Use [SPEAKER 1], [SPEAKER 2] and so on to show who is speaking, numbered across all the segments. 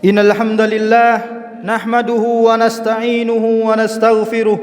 [SPEAKER 1] Innal hamdalillah nahmaduhu wa nasta'inuhu wa nastaghfiruh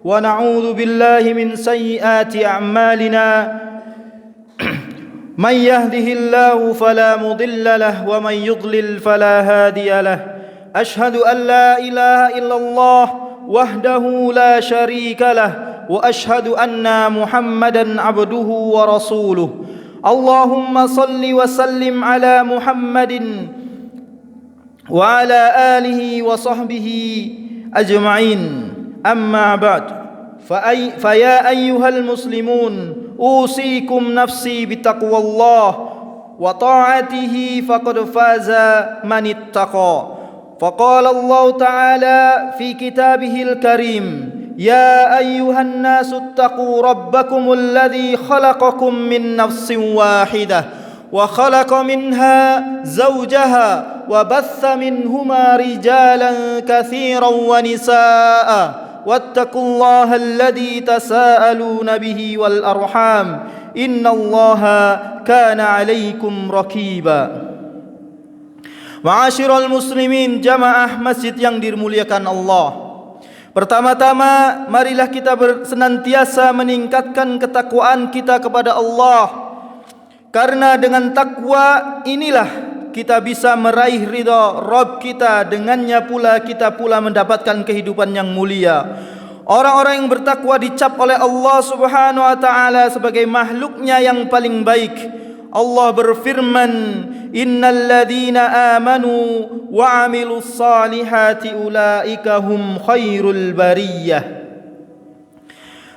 [SPEAKER 1] wa na'udzu billahi min sayyiati a'malina may yahdihillahu fala mudilla lahu wa may yudlil fala hadiya lahu ashhadu an la ilaha illallah wahdahu la syarika lahu wa ashhadu anna Muhammadan abduhu wa rasuluh. Allahumma salli wa sallim ala Muhammadin wa ala alihi wa sahbihi ajma'in. Amma ba'd. Fa ya ayyuhal muslimun usikum nafsi bitaqwallah wa ta'atihi faqad faza man ittaqa. Faqala Allah ta'ala fi kitabihil karim ya ayyuhan nasu ittaqu rabbakumul ladzi khalaqakum min nafsin wahidah وخلق منها زوجها وبث منهما رجالا كثيرا ونساء واتقوا الله الذي تساءلون به والأرحام إن الله كان عليكم رقيبا. Ma'asyiral muslimin, jamaah masjid yang dimuliakan Allah. Pertama-tama marilah kita senantiasa meningkatkan ketakwaan kita kepada Allah. Karena dengan takwa inilah kita bisa meraih ridha Rabb kita, dengannya pula kita pula mendapatkan kehidupan yang mulia. Orang-orang yang bertakwa dicap oleh Allah Subhanahu wa taala sebagai makhluknya yang paling baik. Allah berfirman, innal ladzina amanu wa 'amilus salihati ulaika hum khairul bariyah.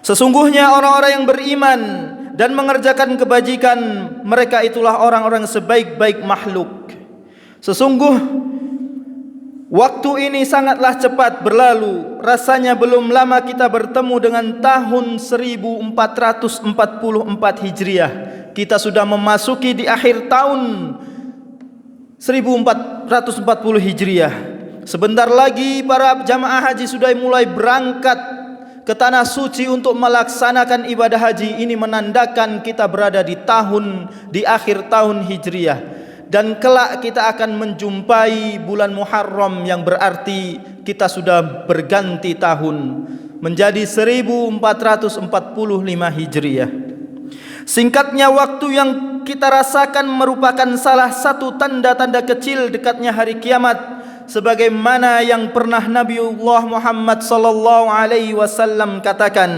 [SPEAKER 1] Sesungguhnya orang-orang yang beriman dan mengerjakan kebajikan, mereka itulah orang-orang sebaik-baik makhluk. Sesungguh waktu ini sangatlah cepat berlalu. Rasanya belum lama kita bertemu dengan tahun 1444 Hijriah. Kita sudah memasuki di akhir tahun 1440 Hijriah. Sebentar lagi para jamaah haji sudah mulai berangkat ke tanah suci untuk melaksanakan ibadah haji. Ini menandakan kita berada di akhir tahun Hijriah, dan kelak kita akan menjumpai bulan Muharram, yang berarti kita sudah berganti tahun menjadi 1445 Hijriah. Singkatnya, waktu yang kita rasakan merupakan salah satu tanda-tanda kecil dekatnya hari kiamat, sebagaimana yang pernah Nabiullah Muhammad sallallahu alaihi wasallam katakan,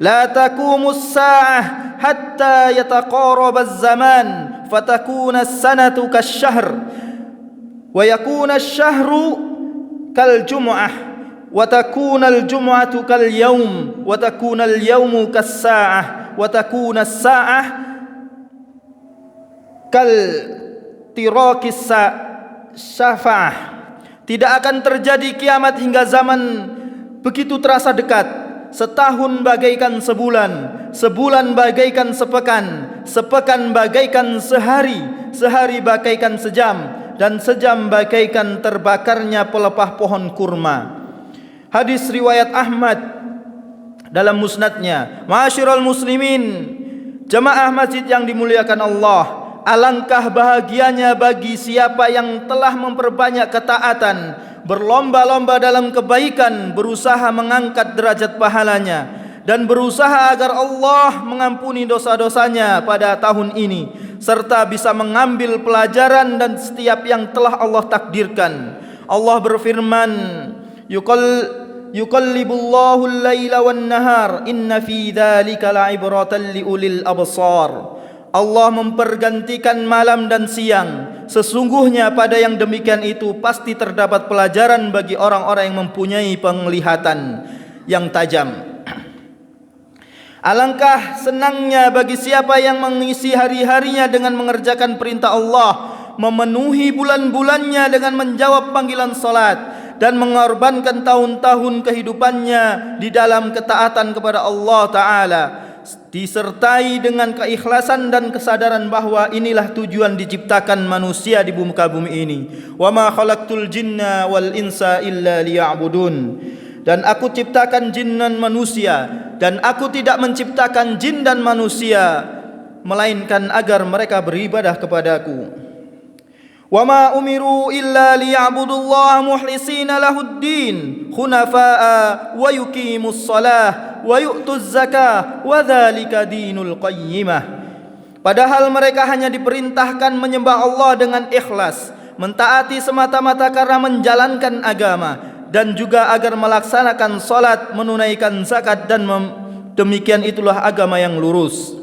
[SPEAKER 1] la taqumus sa'ah hatta yataqarabaz zaman fatakuna as-sanatu kasy-syahr wa yakuna asy-syahru kal jumu'ah wa takuna al-jumu'atu kal yaum wa takuna al-yaumu kas-sa'ah wa takuna as-sa'ah kal tiraqis syafa'ah. Tidak akan terjadi kiamat hingga zaman begitu terasa dekat. Setahun bagaikan sebulan, sebulan bagaikan sepekan, sepekan bagaikan sehari, sehari bagaikan sejam, dan sejam bagaikan terbakarnya pelepah pohon kurma. Hadis riwayat Ahmad dalam musnadnya. Ma'asyiral muslimin, jamaah masjid yang dimuliakan Allah, alangkah bahagianya bagi siapa yang telah memperbanyak ketaatan, berlomba-lomba dalam kebaikan, berusaha mengangkat derajat pahalanya, dan berusaha agar Allah mengampuni dosa-dosanya pada tahun ini, serta bisa mengambil pelajaran dan setiap yang telah Allah takdirkan. Allah berfirman, yuqallibullahu al-laila wan-nahar inna fi dzalika la'ibratan liulil absar. Allah mempergantikan malam dan siang. Sesungguhnya pada yang demikian itu pasti terdapat pelajaran bagi orang-orang yang mempunyai penglihatan yang tajam. Alangkah senangnya bagi siapa yang mengisi hari-harinya dengan mengerjakan perintah Allah, memenuhi bulan-bulannya dengan menjawab panggilan salat, dan mengorbankan tahun-tahun kehidupannya di dalam ketaatan kepada Allah Ta'ala, disertai dengan keikhlasan dan kesadaran bahwa inilah tujuan diciptakan manusia di muka bumi ini. Wa ma khalaqtul jinna wal insa illa liya'budun. Dan aku ciptakan jin dan manusia, dan aku tidak menciptakan jin dan manusia melainkan agar mereka beribadah kepadaku. Wa ma umiru illa liya'budullaha mukhlisina lahuddin hunafa'a wa yuqimus shalah wa yu'tuz zakah wa dzalika dinul qayyimah. Padahal mereka hanya diperintahkan menyembah Allah dengan ikhlas, mentaati semata-mata karena menjalankan agama, dan juga agar melaksanakan salat, menunaikan zakat, dan demikian itulah agama yang lurus.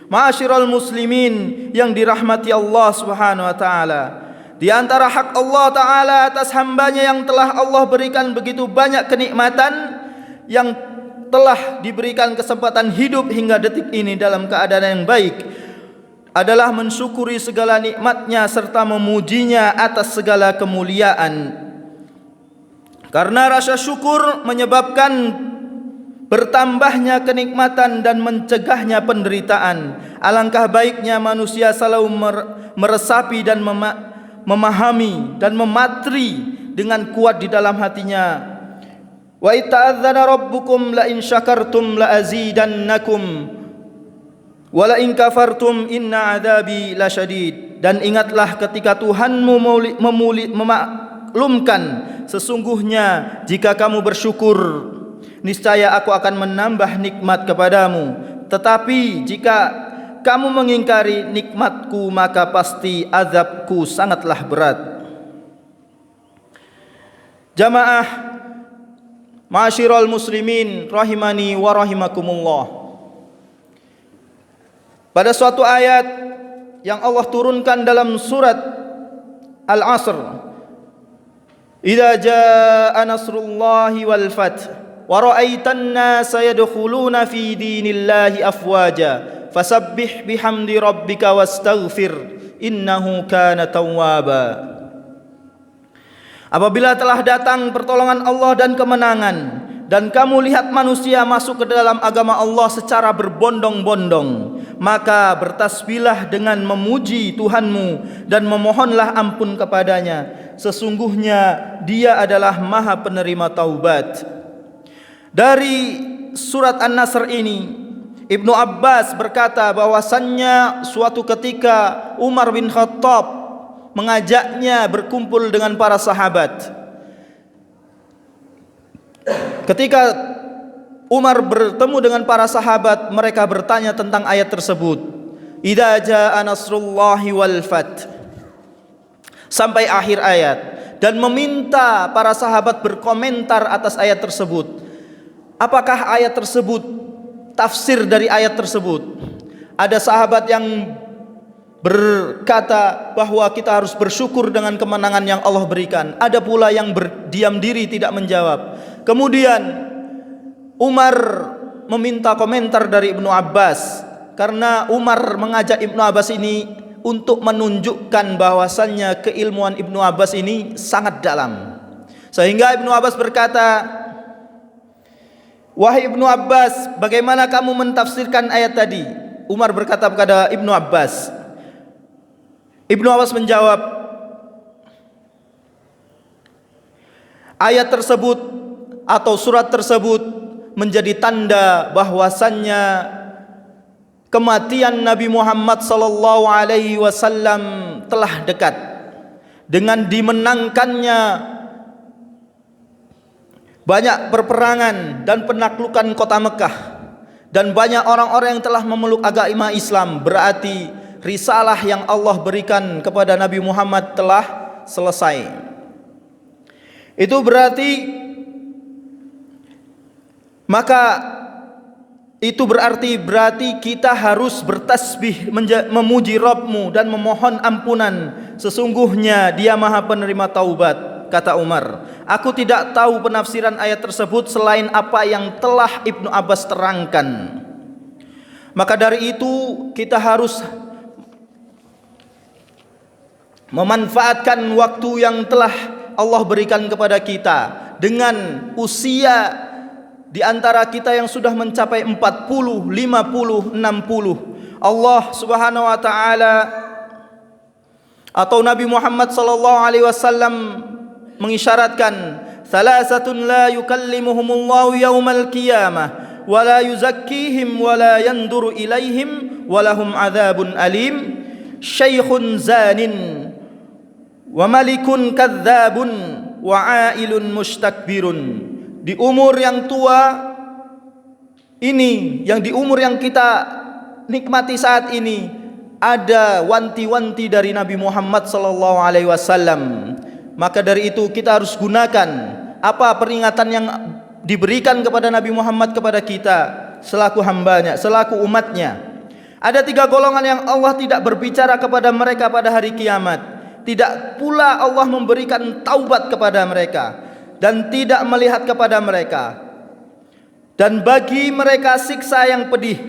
[SPEAKER 1] Ma'asyiral muslimin yang dirahmati Allah Subhanahu wa taala, di antara hak Allah taala atas hambanya yang telah Allah berikan begitu banyak kenikmatan, yang telah diberikan kesempatan hidup hingga detik ini dalam keadaan yang baik, adalah mensyukuri segala nikmatnya serta memujinya atas segala kemuliaan. Karena rasa syukur menyebabkan bertambahnya kenikmatan dan mencegahnya penderitaan. Alangkah baiknya manusia selalu meresapi dan memahami dan mematri dengan kuat di dalam hatinya. Wa ita'adzana rabbukum la in syakartum la azidannakum wa la in kafartum inna adzabi lasyadid. Dan ingatlah ketika Tuhanmu memaklumkan, sesungguhnya jika kamu bersyukur, niscaya aku akan menambah nikmat kepadamu. Tetapi jika kamu mengingkari nikmatku, maka pasti azabku sangatlah berat. Jamaah ma'asyiral muslimin rahimani wa rahimakumullah. Pada suatu ayat yang Allah turunkan dalam surat Al-Asr, idza jaa nasrullahi wal fath wa ra'aitan nasa yadkhuluna fi dinillahi afwaja fasabbih bihamdi rabbika wastaghfir innahu kana tawwaba. Apabila telah datang pertolongan Allah dan kemenangan, dan kamu lihat manusia masuk ke dalam agama Allah secara berbondong-bondong, maka bertasbihlah dengan memuji Tuhanmu dan memohonlah ampun kepadanya. Sesungguhnya Dia adalah Maha penerima taubat. Dari surat An-Nasr ini, Ibnu Abbas berkata bahwasannya suatu ketika Umar bin Khattab mengajaknya berkumpul dengan para sahabat. Ketika Umar bertemu dengan para sahabat, mereka bertanya tentang ayat tersebut, idza jaa nasrullahi wal fath, sampai akhir ayat, dan meminta para sahabat berkomentar atas ayat tersebut. Apakah ayat tersebut, tafsir dari ayat tersebut? Ada sahabat yang berkata bahwa kita harus bersyukur dengan kemenangan yang Allah berikan. Ada pula yang berdiam diri tidak menjawab. Kemudian Umar meminta komentar dari Ibnu Abbas, karena Umar mengajak Ibnu Abbas ini untuk menunjukkan bahwasannya keilmuan Ibnu Abbas ini sangat dalam. Sehingga Ibnu Abbas berkata, wahai Ibnu Abbas, bagaimana kamu mentafsirkan ayat tadi? Umar berkata kepada Ibnu Abbas. Ibnu Abbas menjawab, ayat tersebut atau surat tersebut menjadi tanda bahwasannya kematian Nabi Muhammad sallallahu alaihi wasallam telah dekat. Dengan dimenangkannya banyak perperangan dan penaklukan kota Mekah, dan banyak orang-orang yang telah memeluk agama Islam, berarti risalah yang Allah berikan kepada Nabi Muhammad telah selesai. Itu berarti berarti kita harus bertasbih memuji Rabbmu dan memohon ampunan. Sesungguhnya Dia Maha penerima taubat, kata Umar. Aku tidak tahu penafsiran ayat tersebut selain apa yang telah Ibnu Abbas terangkan. Maka dari itu kita harus memanfaatkan waktu yang telah Allah berikan kepada kita. Dengan usia di antara kita yang sudah mencapai 40, 50, 60, Allah Subhanahu wa taala atau Nabi Muhammad sallallahu alaihi wasallam mengisyaratkan, salasatun la yukallimuhumullahu yaumal qiyamah wa la yuzakkihim wa la yanduru ilaihim wa lahum adzabun alim, syaikhun zanin wa malikun kadzabun wa ailun mustakbirun. Di umur yang tua ini, yang di umur yang kita nikmati saat ini, ada wanti-wanti dari Nabi Muhammad sallallahu alaihi wasallam. Maka dari itu kita harus gunakan apa peringatan yang diberikan kepada Nabi Muhammad kepada kita selaku hambanya, selaku umatnya. Ada 3 golongan yang Allah tidak berbicara kepada mereka pada hari kiamat. Tidak pula Allah memberikan taubat kepada mereka dan tidak melihat kepada mereka. Dan bagi mereka siksa yang pedih.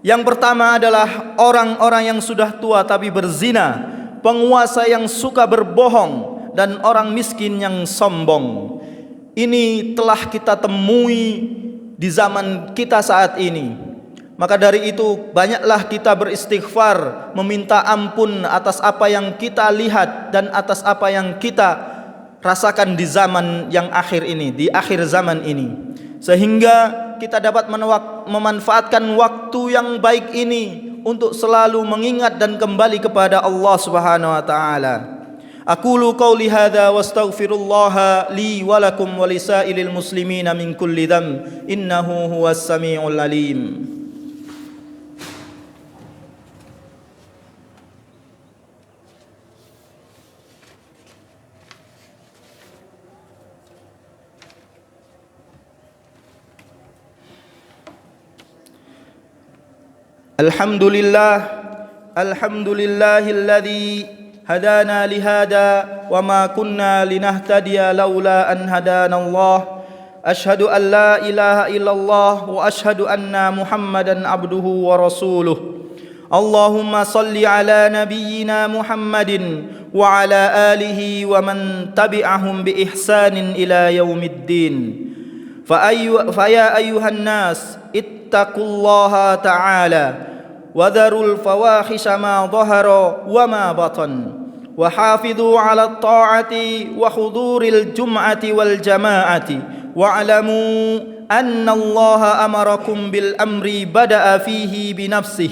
[SPEAKER 1] Yang pertama adalah orang-orang yang sudah tua tapi berzina, penguasa yang suka berbohong, dan orang miskin yang sombong. Ini telah kita temui di zaman kita saat ini. Maka dari itu banyaklah kita beristighfar, meminta ampun atas apa yang kita lihat dan atas apa yang kita rasakan di zaman yang akhir ini, di akhir zaman ini. Sehingga kita dapat memanfaatkan waktu yang baik ini untuk selalu mengingat dan kembali kepada Allah Subhanahu wa taala. Aqulu qauli hadza wastaghfirullaha li wa lakum wa lisairil muslimina min kulli dzamb innahu huwas samiul alim. Alhamdulillahilladzi hadana lihada wa ma kunna linahtadiya laula an hadanallah. Ashhadu an la ilaha illallah wa ashhadu anna Muhammadan abduhu wa rasuluh. Allahumma salli ala nabiyyina Muhammadin wa ala alihi wa man tabi'ahum bi ihsanin ila yaumiddin. Fa ya ayyuhan nas ittaqullaha ta'ala وذروا الفواحش ما ظهر وما بطن وحافظوا على الطاعة وحضور الجمعة والجماعة واعلموا أن الله أمركم بالأمر بدأ فيه بنفسه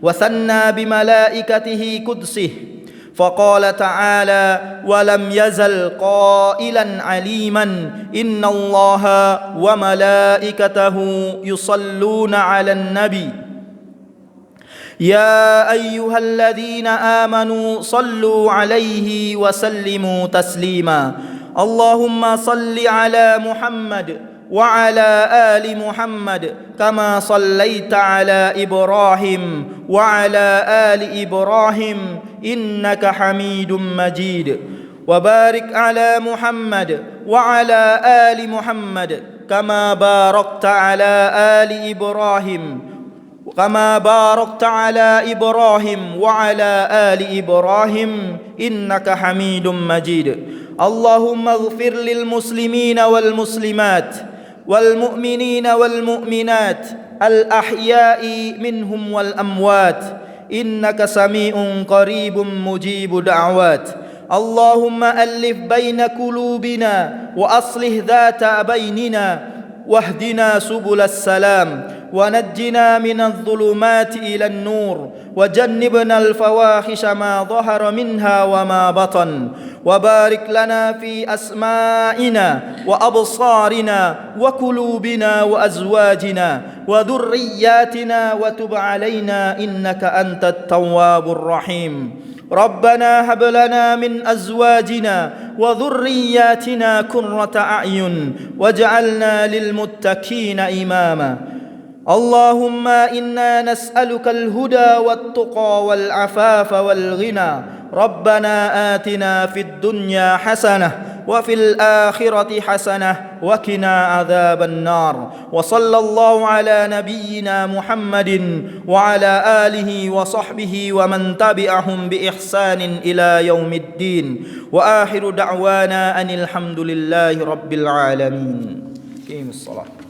[SPEAKER 1] وثنى بملائكته قدسه فقال تعالى ولم يزل قائلا عليما إن الله وملائكته يصلون على النبي يا أيها الذين آمنوا صلوا عليه وسلموا تسليما اللهم صل على محمد وعلى آل محمد كما صليت على إبراهيم وعلى آل إبراهيم إنك حميد مجيد وبارك على محمد وعلى آل محمد كما باركت على آل إبراهيم كما باركت على إبراهيم وعلى آل إبراهيم إنك حميد مجيد اللهم اغفر للمسلمين والمسلمات والمؤمنين والمؤمنات الأحياء منهم والأموات إنك سميع قريب مجيب دعوات اللهم ألف بين قلوبنا وأصلح ذات بيننا واهدنا سبل السلام ونجنا من الظلمات إلى النور وجنبنا الفواحش ما ظهر منها وما بطن وبارك لنا في أسماعنا وأبصارنا وقلوبنا وأزواجنا وذرياتنا وتب علينا إنك أنت التواب الرحيم ربنا هب لنا من أزواجنا وذرياتنا قرة أعين واجعلنا للمتقين إماما اللهم إنا نسألك الهدى والتقى والعفاف والغنى ربنا آتنا في الدنيا حسنة وفي الآخرة حسنة وقنا عذاب النار وصلى الله على نبينا محمد وعلى آله وصحبه ومن تبعهم بإحسان إلى يوم الدين وآخر دعوانا أن الحمد لله رب العالمين. قيم الصلاة.